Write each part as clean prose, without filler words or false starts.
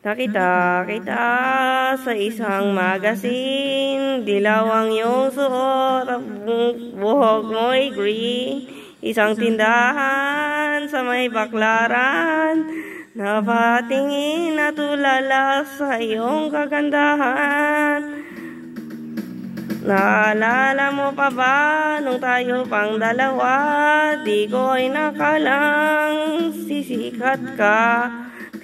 Nakita kita sa isang magazine, dilaw ang iyong suot, buhok mo'y green. Isang tindahan sa may baklaran, napatingin at tulala sa iyong kagandahan. Naalala mo pa ba nung tayo pang dalawa? Di ko'y nakalang sisikat ka.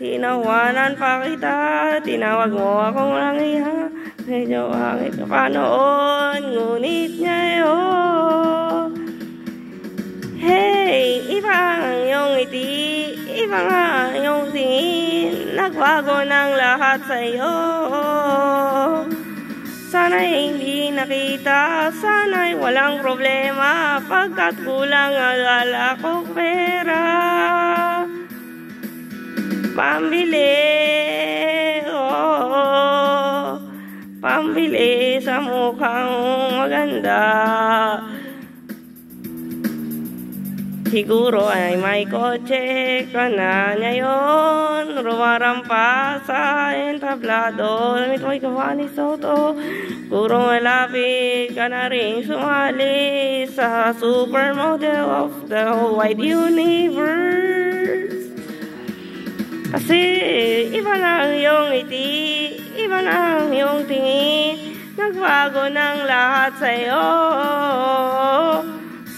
Tinawanan pa kita, tinawag mo akong langiha. Medyo angit pa noon, ngunit ngayon. Hey, iba ang iyong ngiti, iba nga ang iyong tingin. Nagbago ng lahat sa'yo. Sana'y hindi nakita, sana'y walang problema, pagkat kulang ang dala kong pera. Pambili, pambili sa mukhang maganda. Siguro ay may kotse ka na ngayon, rumarampa sa entablado. Lamit mo'y gawa ni Soto. Siguro malapit ka na rin sumali sa supermodel of the wide universe. Kasi iba na ang iyong ngiti, iba na ang iyong tingin, nagbago ng lahat sa'yo.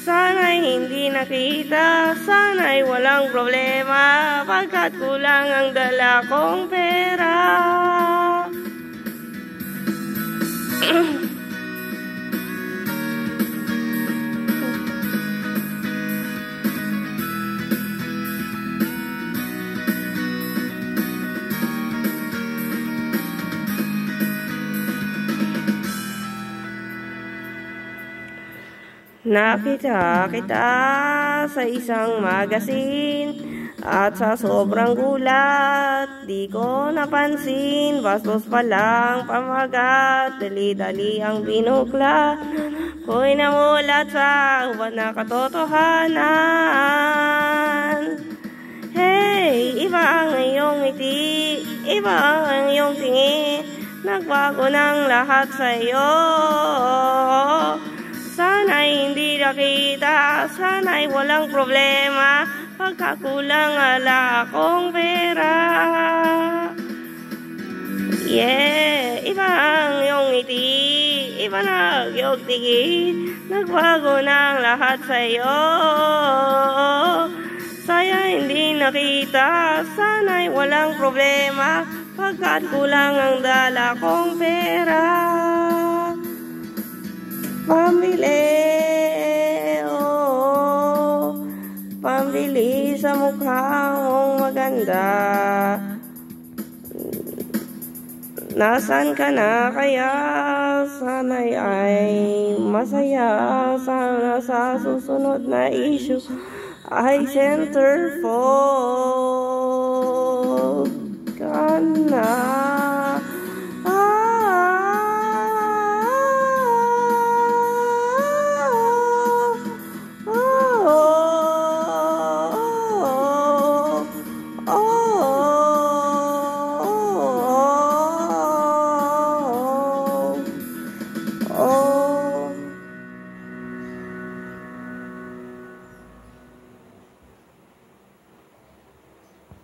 Sana'y hindi nakita, sana'y walang problema, pagkat kulang ang dala kong pera. Nakita kita sa isang magazine at sa sobrang gulat, di ko napansin, bastos pa lang pamagat, dali-dali ang binuklat, ko'y namulat sa hubad na katotohanan. Hey, iba ang iyong ngiti, iba ang iyong tingin, nagbago ng lahat sa'yo. Sana'y hindi nakita, sana'y walang problema, pagkakulang ala akong pera. Yeah, iba ang iyong ngiti, iba na ang iyong tingin, nagbago ng lahat sa'yo. Saya hindi nakita, sana'y walang problema, pagkat kulang ang dala kong pera. Pambili, pambili sa mukhang maganda. Nasaan ka na kaya? Sana'y ay masaya. Sana sa susunod na issue ay centerfold.